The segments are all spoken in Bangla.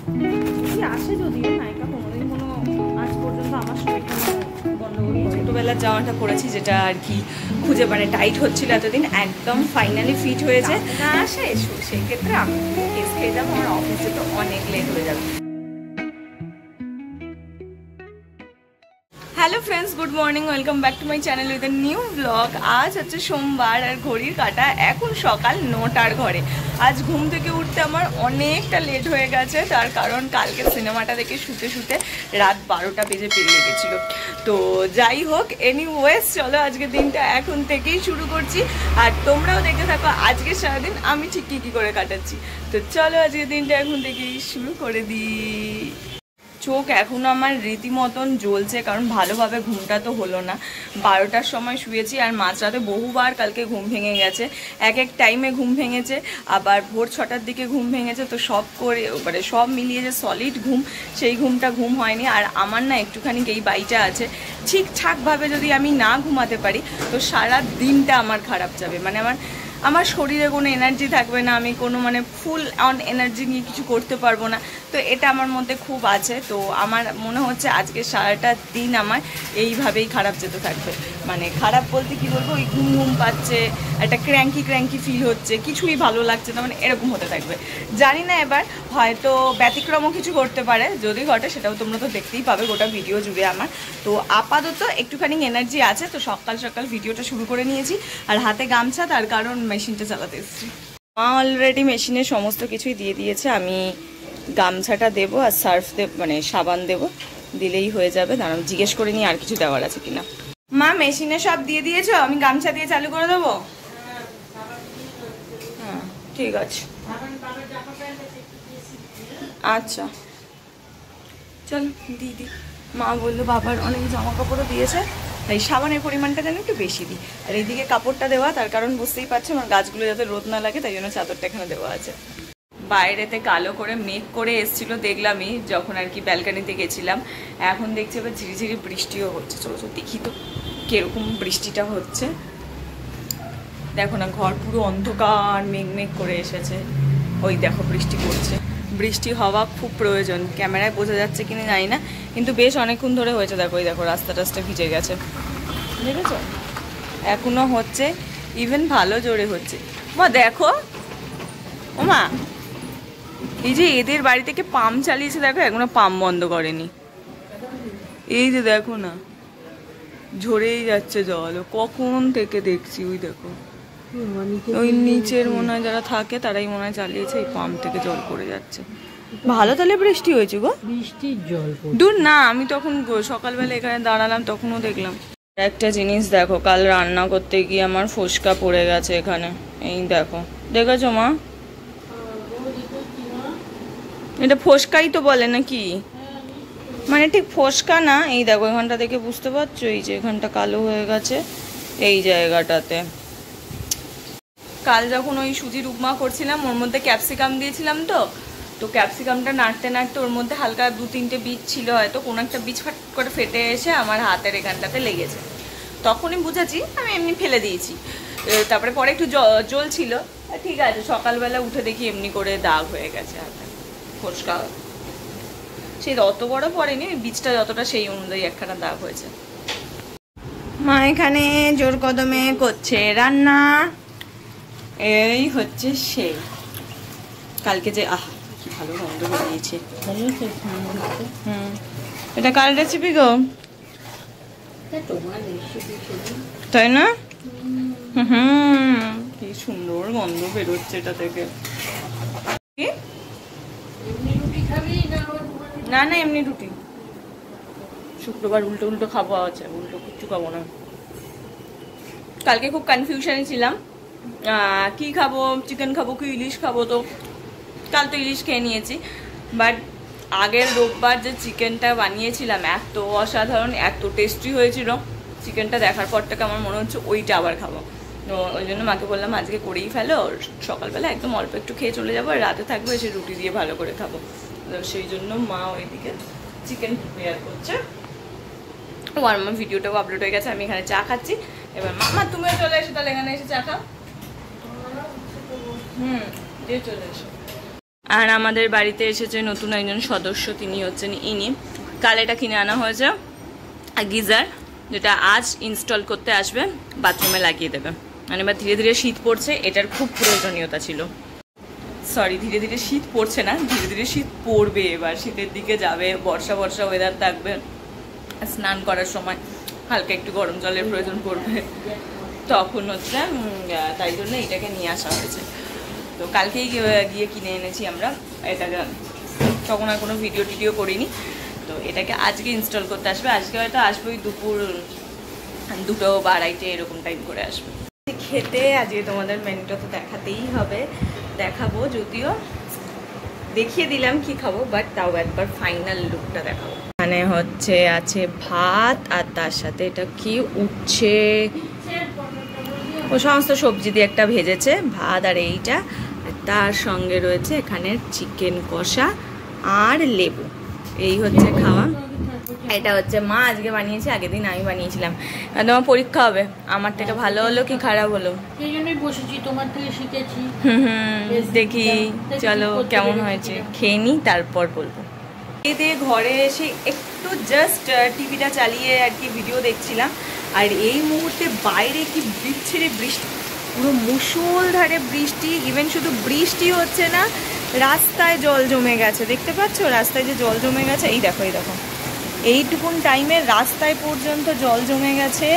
আসে যদিও নায়িকা কোনোদিন কোনো আজ পর্যন্ত আমার শরীরটা গন্ডগোল ছোটোবেলার জামাটা পরেছি, যেটা আর কি খুঁজে মানে টাইট হচ্ছিল এতদিন, একদম ফাইনালি ফিট হয়েছে। না আসে সেই ক্ষেত্রে আমি কেস খেয়ে যাবো, আমার অফিসে তো অনেক লেট হয়ে যাবে। Hello friends, good morning, welcome back to my channel with a new blog. আজ হচ্ছে সোমবার আর ঘড়ির কাঁটা এখন সকাল 9টার ঘরে। আজ ঘুম থেকে উঠতে আমার অনেকটা লেট হয়ে গেছে, তার কারণ কালকে সিনেমাটা দেখে শুতে শুতে রাত 12টা বেজে পেরিয়ে গেছিলো। তো যাই হোক, এনিওয়েজ চলো আজকের দিনটা এখন থেকেই শুরু করছি, আর তোমরাও দেখতে থাকো আজকের সারাদিন আমি ঠিক কী করে কাটাচ্ছি। তো চলো আজকের দিনটা এখন থেকেই শুরু করে দিই। চোখ এখনও আমার রীতিমতন জ্বলছে, কারণ ভালোভাবে ঘুমটা তো হলো না। 12টার সময় শুয়েছি, আর মাঝরাতে বহুবার কালকে ঘুম ভেঙে গেছে। এক টাইমে ঘুম ভেঙেছে, আবার ভোর 6টার দিকে ঘুম ভেঙেছে। তো সব করে মানে সব মিলিয়ে যে সলিড ঘুম, সেই ঘুমটা ঘুম হয়নি। আর আমার না একটুখানি এই বাইটা আছে, ঠিকঠাকভাবে যদি আমি না ঘুমাতে পারি তো সারা দিনটা আমার খারাপ যাবে। মানে আমার শরীরে কোনো এনার্জি থাকবে না, আমি কোনো মানে ফুল অন এনার্জি নিয়ে কিছু করতে পারবো না। তো এটা আমার মধ্যে খুব আছে। তো আমার মনে হচ্ছে আজকে সারাটা দিন আমার এইভাবেই খারাপ যেতে থাকবে। মানে খারাপ বলতে কি বলবো, ওই ঘুম ঘুম পাচ্ছে, একটা ক্র্যাঙ্কি ফিল হচ্ছে, কিছুই ভালো লাগছে না, মানে এরকম হতে থাকবে। জানি না এবার হয়তো ব্যতিক্রমও কিছু করতে পারে, যদি ঘটে সেটাও তোমরা তো দেখতেই পাবে গোটা ভিডিও জুড়ে আমার। তো আপাতত একটুখানি এনার্জি আছে, তো সকাল সকাল ভিডিওটা শুরু করে নিয়েছি। আর হাতে গামছা, তার কারণ মেশিনটা চালাতে এসেছি। মা অলরেডি মেশিনে সমস্ত কিছুই দিয়ে দিয়েছে, আমি গামছাটা দেবো আর সার্ফ দেব, মানে সাবান দেবো, দিলেই হয়ে যাবে। দাঁড়ান জিজ্ঞেস করে নিয়ে আর কিছু দেওয়ার আছে কিনা। মা মেশিনে সব দিয়ে দিয়েছো, আমি গামছা দিয়ে চালু করে দেবো? হ্যাঁ ঠিক আছে, আচ্ছা চল দিদি। মা বললো বাবার অনেক জামা কাপড়ও দিয়েছে, তাই সাবানের পরিমাণটা যেন একটু বেশি দিই। আর এইদিকে কাপড়টা দেওয়া, তার কারণ বুঝতেই পারছো আমার গাছগুলো যাতে রোদ না লাগে, তাই জন্য চাদরটা এখানে দেওয়া আছে। বাইরেতে কালো করে মেঘ করে এসছিল, দেখলামই যখন আর কি ব্যালকানিতে গেছিলাম। এখন দেখছি এবার ঝিরিঝিরি বৃষ্টিও হচ্ছে। চলো চলো দেখি তো কিরকম বৃষ্টিটা হচ্ছে। দেখো না, ঘর পুরো অন্ধকার মেঘ করে এসেছে। ওই দেখো বৃষ্টি পড়ছে। বৃষ্টি হওয়া খুব প্রয়োজন, ক্যামেরায় বোঝা যাচ্ছে কিনা জানি না, কিন্তু বেশ অনেকক্ষণ ধরে হয়েছে। দেখো এই দেখো রাস্তা ভিজে গেছে, দেখেছো? এখনো হচ্ছে, ইভেন ভালো জোরে হচ্ছে। মা দেখো, ও মা এই যে এদের বাড়ি থেকে পাম্প চালিয়েছে, দেখো এখনো পাম্প বন্ধ করেনি। এই যে দেখো না, ঝরেই যাচ্ছে জল, কখন থেকে দেখছি। ওই দেখো ওই নিচের মনে হয় যারা থাকে তারাই মনে হয় চালিয়েছে, এই পাম্প থেকে জল পড়ে যাচ্ছে। ভালো তাহলে বৃষ্টি হয়েছে গো, বৃষ্টির জল দূর না। আমি তখন সকালবেলা এখানে দাঁড়ালাম, তখনও দেখলাম। একটা জিনিস দেখো, কাল রান্না করতে গিয়ে আমার ফোসকা পড়ে গেছে এখানে। এই দেখো, দেখেছো মা? এটা ফোসকাই তো বলে নাকি, মানে ঠিক ফোসকা না। এই দেখো এখানটা দেখে বুঝতে পারছো, এই যে এখানটা কালো হয়ে গেছে এই জায়গাটাতে। কাল যখন ওই সুজির উপমা করছিলাম, ওর মধ্যে ক্যাপসিকাম দিয়েছিলাম, তো ক্যাপসিকামটা নাড়তে নাড়তে ওর মধ্যে হালকা 2-3টে বীজ ছিল, হয়তো কোনো একটা বীজ ফাট করে ফেটে এসে আমার হাতের এখানটাতে লেগেছে। তখনই বুঝেছি, আমি এমনি ফেলে দিয়েছি। তারপরে পরে একটু জল ছিল, ঠিক আছে। সকালবেলা উঠে দেখি এমনি করে দাগ হয়ে গেছে হাতে, ফোসকা। সেই অত বড় পড়েনি, বীজটা যতটা সেই অনুযায়ী একখানা দাগ হয়েছে। মা এখানে জোর কদমে করছে রান্না। এই হচ্ছে সেই কালকে যে কি ভালো গন্ধ বেরিয়েছে। এটা কার রেসিপি গো? তাই না? কি সুন্দর গন্ধ বেরোচ্ছে এটা থেকে। না না এমনি রুটি, শুক্রবার উল্টো খাবো আছে, উল্টো কিচ্ছু খাবো না। কালকে খুব কনফিউশনে ছিলাম, কি খাবো, চিকেন খাবো কি ইলিশ খাবো। তো কাল তো ইলিশ খেয়ে নিয়েছি, বাট আগের রোববার যে চিকেনটা বানিয়েছিলাম এত অসাধারণ, এত টেস্টি হয়েছিল। চিকেনটা দেখার পর থেকে আমার মনে হচ্ছে ওইটা আবার খাবো। তো ওই জন্য মাকে বললাম আজকে করেই ফেলো, সকালবেলা একদম অল্প একটু খেয়ে চলে যাবো, আর রাতে থাকবো, এসে রুটি দিয়ে ভালো করে খাবো। তো সেই জন্য মা ওইদিকে চিকেন প্রিপেয়ার করছে। ও আর আমার ভিডিওটাও আপলোড হয়ে গেছে, আমি এখানে চা খাচ্ছি। এবার মামা তুমিও চলে এসো, তাহলে এখানে এসে চা খাও। দিয়ে চলে এসো। আর আমাদের বাড়িতে এসেছে নতুন একজন সদস্য, তিনি হচ্ছেন ইনি। কাল এটা কিনে আনা হয়েছে গিজার, যেটা আজ ইনস্টল করতে আসবে, বাথরুমে লাগিয়ে দেবে। মানে এবার ধীরে ধীরে শীত পড়ছে, এটার খুব প্রয়োজনীয়তা ছিল। সরি, ধীরে ধীরে শীত পড়ছে না, ধীরে ধীরে শীত পড়বে। এবার শীতের দিকে যাবে, বর্ষা বর্ষা ওয়েদার থাকবে, স্নান করার সময় হালকা একটু গরম জলের প্রয়োজন পড়বে, তখন হচ্ছে তাই জন্য এটাকে নিয়ে আসা হয়েছে। তো কালকেই গিয়ে কিনে এনেছি আমরা এটাকে, তখন আর কোনো ভিডিও টিডিও করিনি। তো এটাকে আজকে ইনস্টল করতে আসবে, আজকে হয়তো আসবে ওই দুপুর 2টো বা 2:30 এরকম টাইম করে আসবে। খেতে আজকে তোমাদের মেনুটা তো দেখাতেই হবে, দেখাবো, যদিও দেখিয়ে দিলাম কি খাবো, বাট তাও একবার ফাইনাল লুকটা দেখাবো। মানে হচ্ছে আছে ভাত, আর তার সাথে এটা কি উচ্ছে, ও সমস্ত সবজি দিয়ে একটা ভেজেছে ভাত, আর এইটা, তার সঙ্গে রয়েছে এখানে চিকেন কষা আর লেবু। এই হচ্ছে খাওয়া। এটা হচ্ছে মা আজকে বানিয়েছে, আগের দিন আমি বানিয়েছিলাম। তোমার পরীক্ষা হবে, আমার থেকে ভালো হলো কি খারাপ হলো? সেই জন্যই বসেছি, তোমার থেকে শিখেছি। দেখি চলো কেমন হয়েছে, খেয়ে নিই তারপর বলবো। এতে ঘরে এসে একটু জাস্ট টিভিটা চালিয়ে আর কি ভিডিও দেখছিলাম, আর এই মুহূর্তে বাইরে কি বিচ্ছিরি বৃষ্টি, পুরো মুষলধারে বৃষ্টি। ইভেন শুধু বৃষ্টি হচ্ছে না, রাস্তায় জল জমে গেছে, দেখতে পাচ্ছ রাস্তায় যে জল জমে গেছে, এই দেখো এই দেখো, এইটুকুন টাইমে রাস্তায় পর্যন্ত জল জমে গেছে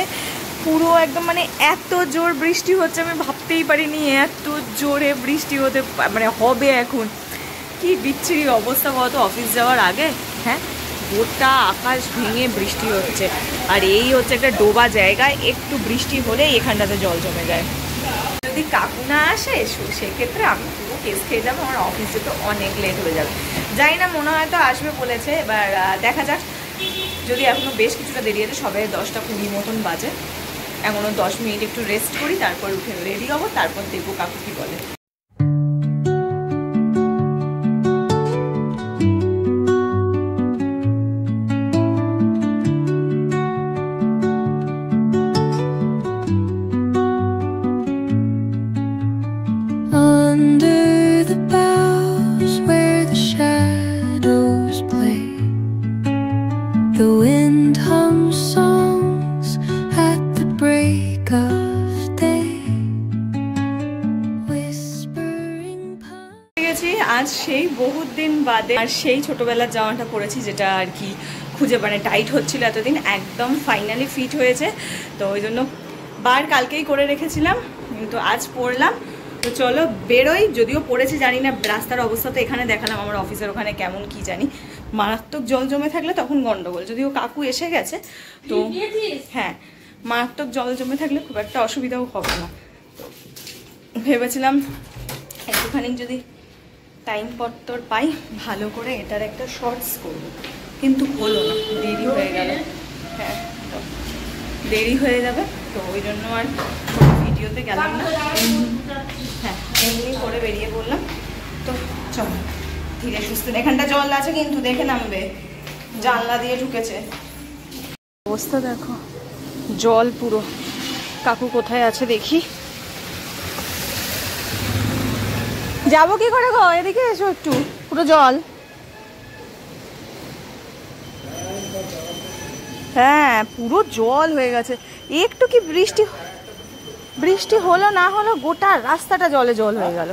পুরো একদম। মানে এত জোর বৃষ্টি হচ্ছে, আমি ভাবতেই পারিনি এত জোরে বৃষ্টি হতে মানে হবে এখন। কি বিচ্ছিরি অবস্থা বলতো অফিস যাওয়ার আগে। হ্যাঁ, গোটা আকাশ ভেঙে বৃষ্টি হচ্ছে, আর এই হচ্ছে একটা ডোবা জায়গায়, একটু বৃষ্টি হলে এখানটাতে জল জমে যায়। যদি কাকু না আসে সেক্ষেত্রে আমি পুরো কেস খেয়ে যাবো, আমার অফিস যেতে অনেক লেট হয়ে যাবে। জানি না, মনে হয় তো আসবে বলেছে, এবার দেখা যাক। যদি এখনও বেশ কিছুটা দেরি আছে, সবাই 10টা 20 মতন বাজে, এখনও 10 মিনিট একটু রেস্ট করি, তারপর উঠে রেডি হবো, তারপর দেখবো কাকু কি বলে। আজ সেই বহুত দিন বাদে আর সেই ছোটবেলার জামাটা পরেছি, যেটা আর কি খুঁজে মানে টাইট হচ্ছিল এতদিন, একদম ফাইনালি ফিট হয়েছে। তো ওই জন্য বার কালকেই করে রেখেছিলাম, কিন্তু আজ পরলাম। তো চলো বেরোই, যদিও পড়েছি জানি না রাস্তার অবস্থা, তো এখানে দেখালাম আমার অফিসের ওখানে কেমন কি জানি, মারাত্মক জল জমে থাকলে তখন গন্ডগোল। যদিও কাকু এসে গেছে, তো হ্যাঁ মারাত্মক জল জমে থাকলে খুব একটা অসুবিধাও হবে না। ভেবেছিলাম একটুখানি যদি টাইম পত্তর পাই ভালো করে এটার একটা শর্টস করব, কিন্তু হলো না, দেরি হয়ে গেল। হ্যাঁ, দেরি হয়ে যাবে, তো ওই জন্য আর ভিডিওতে গেলাম না। হ্যাঁ, এমনি করে বেরিয়ে পড়লাম। তো চলো ধীরে সুস্থে, এখানটা জল আছে কিন্তু দেখে নামবে, জানলা দিয়ে ঢুকেছে। অবস্থা দেখো, জল পুরো। কাকু কোথায় আছে দেখি। যাবো কি করে গো, এদিকে এসো একটু, পুরো জল। হ্যাঁ, পুরো জল হয়ে গেছে। একটু কি বৃষ্টি হলো না হলো, গোটা রাস্তাটা জলে জল হয়ে গেল।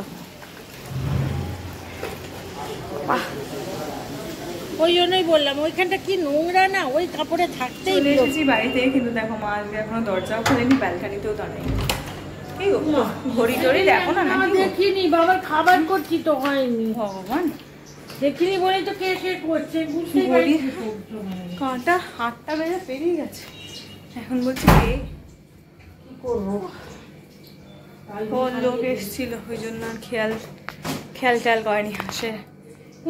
ওই জন্যই বললাম ওইখানটা কি নোংরা না, ওই কাপড়ে থাকতেই এসেছি বাড়িতে, কিন্তু দেখো মা আজকে এখনো দরজাও খোলেনি, ব্যালকানিতেও দাঁড়ায়নি। ঘড়ি টড়ি দেখো না। দেখিনি, বাবার খাবার করছি তো হয়নি। ভগবান, দেখিনি বলেই তো কে কে করছে, বুঝতে পারছি। কাঁটা 8টা বেজে পেরিয়ে গেছে, এখন বলছি কে কি করবো। কোন লোক এসেছিল, ওই জন্য আর খেয়াল টেয়াল করেনি। সে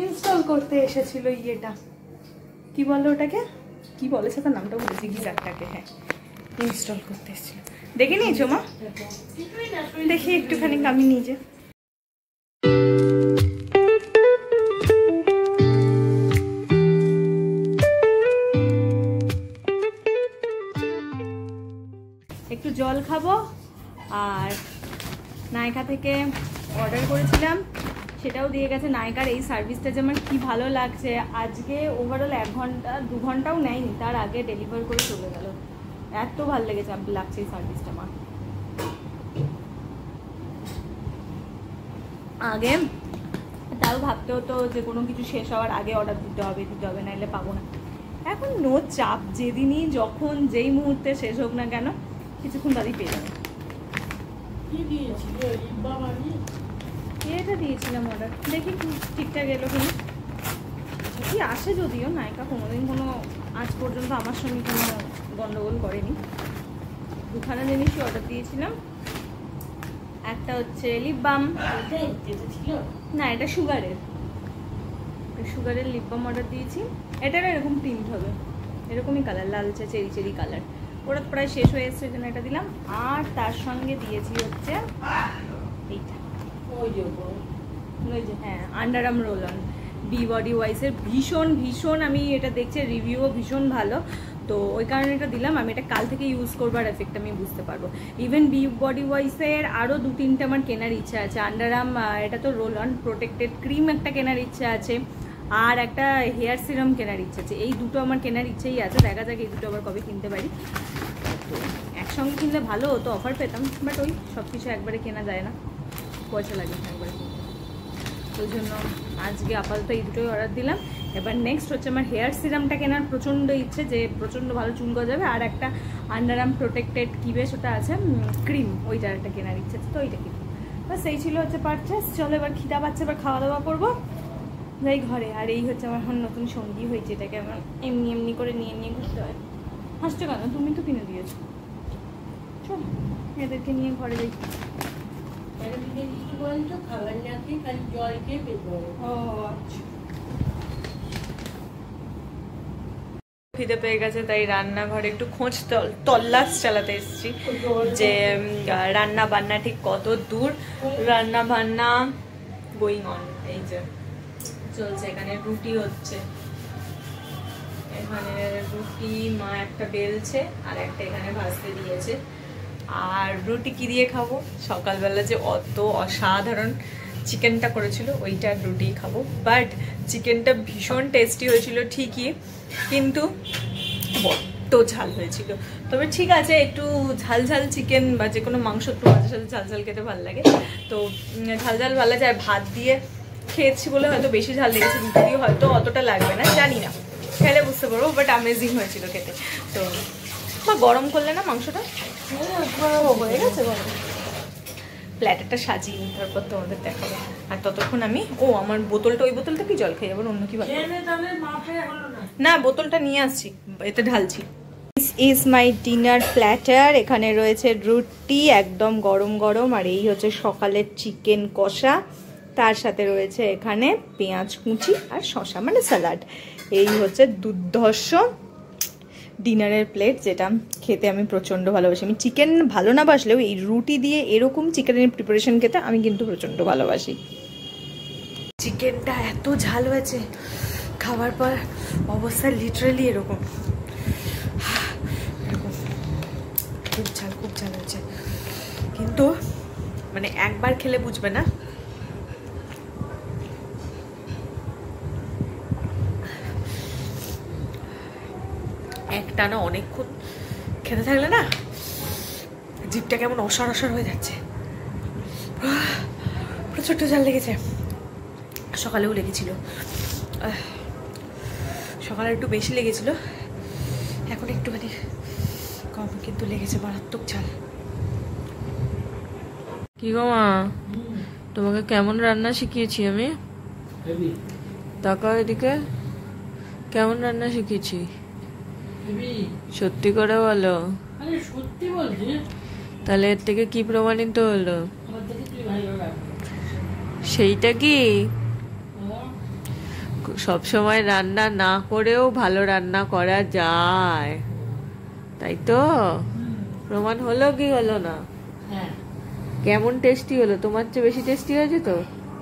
ইনস্টল করতে এসেছিল ইয়েটা, কি বললো ওটাকে, কি বলেছে তার নামটা বলেছি, গিজারটাকে। হ্যাঁ, ইনস্টল করতে এসেছিল। দেখে নিয়েছো মা? দেখি একটুখানি আমি নিজে। একটু জল খাবো, আর নায়কা থেকে অর্ডার করেছিলাম সেটাও দিয়ে গেছে। নায়িকার এই সার্ভিসটা যে আমার কি ভালো লাগছে, আজকে ওভারঅল 1 ঘন্টা 2 ঘন্টাও নেয়নি, তার আগে ডেলিভার করে চলে গেল। এত ভালো লেগেছে লাগছে এই সার্ভিসটা আমার। আগে তাও ভাবতে হতো যে কোনো কিছু শেষ হওয়ার আগে অর্ডার দিতে হবে, নাহলে পাবো না। এখন নো চাপ, যেদিনই যখন যেই মুহূর্তে শেষ হোক না কেন কিছুক্ষণ তাদেরই পেয়ে যাবে। এটা দিয়েছিলাম অর্ডার, দেখি ঠিকঠাক এলো কিনা। কি আসে যদিও, নায়িকা কোনোদিন কোনো আজ পর্যন্ত আমার সঙ্গে কোনো গন্ডগোল করেনি। 2খানা জিনিসই অর্ডার দিয়েছিলাম। একটা হচ্ছে লিপ বাম, না এটা সুগারের লিপ বাম অর্ডার দিয়েছি। এটারও এরকম প্রিন্ট হবে, এরকমই কালার, লালচে চেরি কালার। ওটা প্রায় শেষ হয়ে এসছে, জন্য এটা দিলাম। আর তার সঙ্গে দিয়েছি হচ্ছে এইটা, ওই যে হ্যাঁ underarm roll on be body ওয়াইসের। ভীষণ আমি এটা দেখছি, রিভিউও ভীষণ ভালো, তো ওই কারণে এটা দিলাম। আমি এটা কাল থেকে ইউজ করবো আর এফেক্ট আমি বুঝতে পারবো। ইভেন বি বডি ওয়াইসের আরও 2-3টে আমার কেনার ইচ্ছা আছে। আন্ডারআর্ম এটা তো রোল অন প্রোটেক্টেড ক্রিম একটা কেনার ইচ্ছা আছে, আর একটা হেয়ার সিরাম কেনার ইচ্ছা আছে। এই দুটো আমার কেনার ইচ্ছেই আছে, দেখা যাক এই দুটো আবার কবে কিনতে পারি। তো একসঙ্গে কিনলে ভালো হতো, অফার পেতাম, বাট ওই সব কিছু একবারে কেনা যায় না, পয়সা লাগে একবারে কিনতে। ওই জন্য আজকে আপাতত এই দুটোই অর্ডার দিলাম। এবার নেক্সট হচ্ছে আমার হেয়ার সিরামটা কেনার প্রচণ্ড ইচ্ছে, যে প্রচণ্ড ভালো চুল গজাবে। আর একটা আন্ডারআর্ম প্রোটেক্টেড কি বেশ ওটা আছে ক্রিম, ওইটার একটা কেনার ইচ্ছে আছে, তো ওইটা কিনবো। বাস এই ছিল হচ্ছে পারচেস। চলো এবার খিদা পাচ্ছে, এবার খাওয়া দাওয়া করবো, যাই ঘরে। আর এই হচ্ছে আমার এখন নতুন সঙ্গী হয়েছে, এটাকে আমার এমনি করে নিয়ে ঘুরতে হয়। হাসছো কেন, তুমি তো কিনে দিয়েছো। চল এদেরকে নিয়ে ঘরে যাই। খিদে পেয়ে গেছে, তাই রান্নাঘরে একটু খোঁজ তল্লাশ চালাতে এসেছি যে রান্না বান্না ঠিক কত দূর। রান্না বান্না গোয়িং অন, এই যে চলছে। এখানে রুটি হচ্ছে, এখানে রুটি মা একটা বেলছে আর একটা এখানে ভাজতে দিয়েছে। আর রুটি কি দিয়ে খাবো, সকালবেলা যে অত অসাধারণ চিকেনটা করেছিল ওইটার রুটি খাবো। বাট চিকেনটা ভীষণ টেস্টি হয়েছিল ঠিকই, কিন্তু বড্ড ঝাল হয়েছিল। তবে ঠিক আছে, একটু ঝাল চিকেন বা যে কোনো মাংস একটু মাঝে সাথে ঝাল খেতে ভালো লাগে, তো ঝাল ভালো লাগে। আর ভাত দিয়ে খেয়েছি বলে হয়তো বেশি ঝাল লেগেছে, রুটি দিয়ে হয়তো অতটা লাগবে না, জানি না, খেলে বুঝতে পারবো। বাট অ্যামেজিং হয়েছিল খেতে। তো বা গরম করলে না মাংসটা হয়ে গেছে গরম, প্ল্যাটারটা সাজিয়ে নিই, তারপর তোমাদের দেখাবো। আর ততক্ষণ আমি আমার বোতলটা, ওই বোতলটা কি জল খাই আবার অন্য কি না, বোতলটা নিয়ে আসছি, এতে ঢালছি। This is my dinner platter. এখানে রয়েছে রুটি একদম গরম, আর এই হচ্ছে সকালের চিকেন কষা, তার সাথে রয়েছে এখানে পেঁয়াজ কুচি আর শসা মানে স্যালাড। এই হচ্ছে দুর্ধর্ষ ডিনারের প্লেট, যেটা খেতে আমি প্রচণ্ড ভালোবাসি। আমি চিকেন ভালো না বাসলেও এই রুটি দিয়ে এরকম চিকেনের প্রিপারেশন খেতে আমি কিন্তু প্রচণ্ড ভালোবাসি। চিকেনটা এত ঝাল হয়েছে, খাওয়ার পর অবস্থা লিটারালি এরকম, খুব ঝাল হয়েছে। কিন্তু মানে একবার খেলে বুঝবে না, একটানা অনেকক্ষণ খেতে থাকলে না জিভটা কেমন অসার হয়ে যাচ্ছে, প্রচণ্ড ঝাল লেগেছে। সকালেও লেগেছিল, সকালে একটু বেশি লেগেছিল, এখন একটুখানি কম, কিন্তু লেগেছে মারাত্মক ঝাল। কি গো মা, তোমাকে কেমন রান্না শিখিয়েছি আমি? তাকাও এদিকে, কেমন রান্না শিখিয়েছি সত্যি করে বলো। সত্যি বলছি, তাহলে এর থেকে কি প্রমাণিত হলো? সেইটা কি সবসময় রান্না না করেও ভালো রান্না করা যায়, তাই তো? প্রমাণ হলো কি হলো না? কেমন টেস্টি হলো? তোমার চেয়ে বেশি টেস্টি হয়েছে তো?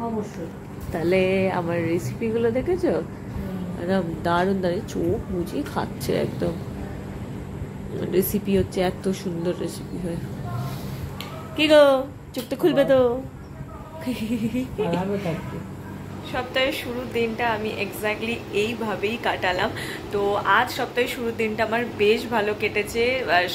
অবশ্যই। তাহলে আমার রেসিপিগুলো দেখেছো? একদম দারুণ, চোখ বুঝিয়ে খাচ্ছে একদম। রেসিপি হচ্ছে এত সুন্দর রেসিপি হয়। কি গো, চোখটা খুলবে তো? সপ্তাহের শুরুর দিনটা আমি এক্স্যাক্টলি এইভাবেই কাটালাম। তো আজ সপ্তাহের শুরুর দিনটা আমার বেশ ভালো কেটেছে।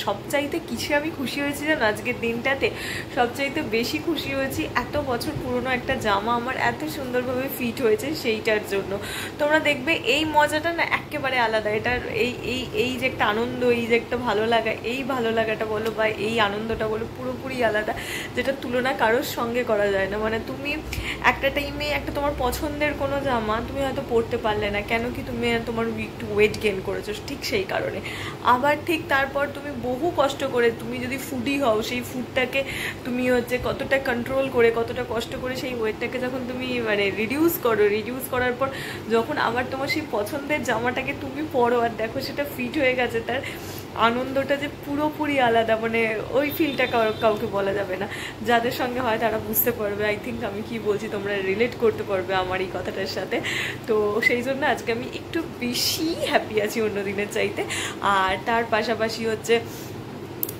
সবচাইতে কিসে আমি খুশি হয়েছি জানো আজকের দিনটাতে? সবচাইতে বেশি খুশি হয়েছি এত বছর পুরনো একটা জামা আমার এত সুন্দরভাবে ফিট হয়েছে সেইটার জন্য। তোমরা দেখবে এই মজাটা না একেবারে আলাদা। এটার এই এই এই যে একটা আনন্দ, এই যে একটা ভালো লাগা, এই ভালো লাগাটা বলো বা এই আনন্দটা বলো পুরোপুরি আলাদা, যেটা তুলনা কারোর সঙ্গে করা যায় না। মানে তুমি একটা টাইমে একটা তোমার পছন্দের কোনো জামা তুমি হয়তো পরতে পারলে না, কেন কি তুমি তোমার একটু ওয়েট গেইন করেছো, ঠিক সেই কারণে। আবার ঠিক তারপর তুমি বহু কষ্ট করে, তুমি যদি ফুডি হও, সেই ফুডটাকে তুমি হচ্ছে কতটা কন্ট্রোল করে, কতটা কষ্ট করে সেই ওয়েটটাকে যখন তুমি মানে রিডিউস করার পর যখন আবার তোমার সেই পছন্দের জামাটাকে তুমি পরো আর দেখো সেটা ফিট হয়ে গেছে, তার আনন্দটা যে পুরোপুরি আলাদা। মানে ওই ফিলটা কাউকে বলা যাবে না। যাদের সঙ্গে হয় তারা বুঝতে পারবে। আই থিঙ্ক আমি কি বলছি তোমরা রিলেট করতে পারবে আমার এই কথাটার সাথে। তো সেই জন্য আজকে আমি একটু বেশি হ্যাপি আছি অন্য দিনের চাইতে। আর তার পাশাপাশি হচ্ছে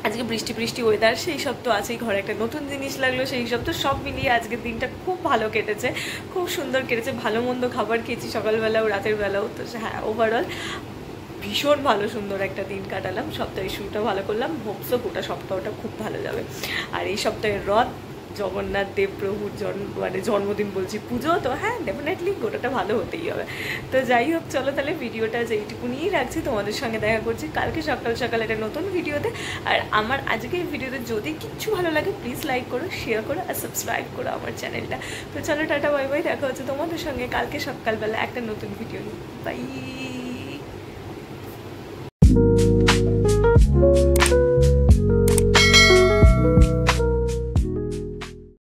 আজকে বৃষ্টি ওয়েদার, সেই সব তো আছেই। ঘরে একটা নতুন জিনিস লাগলো, সেই সব তো সব মিলিয়ে আজকের দিনটা খুব ভালো কেটেছে, খুব সুন্দর কেটেছে। ভালো মন্দ খাবার খেয়েছি সকালবেলাও রাতের বেলাও। তো হ্যাঁ, ওভারঅল ভীষণ ভালো সুন্দর একটা দিন কাটালাম। সপ্তাহের শুরুটা ভালো করলাম, হোপসো গোটা সপ্তাহটা খুব ভালো যাবে। আর এই সপ্তাহের রথ জগন্নাথ দেব প্রভুর জন্মদিন বলছি, পুজো, তো হ্যাঁ ডেফিনেটলি গোটাটা ভালো হতেই হবে। তো যাই হোক, চলো তাহলে ভিডিওটা যেইটুকুনিই রাখছি, তোমাদের সঙ্গে দেখা করছি কালকে সকাল সকাল একটা নতুন ভিডিওতে। আর আমার আজকের ভিডিওতে যদি কিচ্ছু ভালো লাগে প্লিজ লাইক করো, শেয়ার করো আর সাবস্ক্রাইব করো আমার চ্যানেলটা। তো চলো টাটা বাই বাই, দেখা হচ্ছে তোমাদের সঙ্গে কালকে সকালবেলা একটা নতুন ভিডিও নিয়ে। বাই।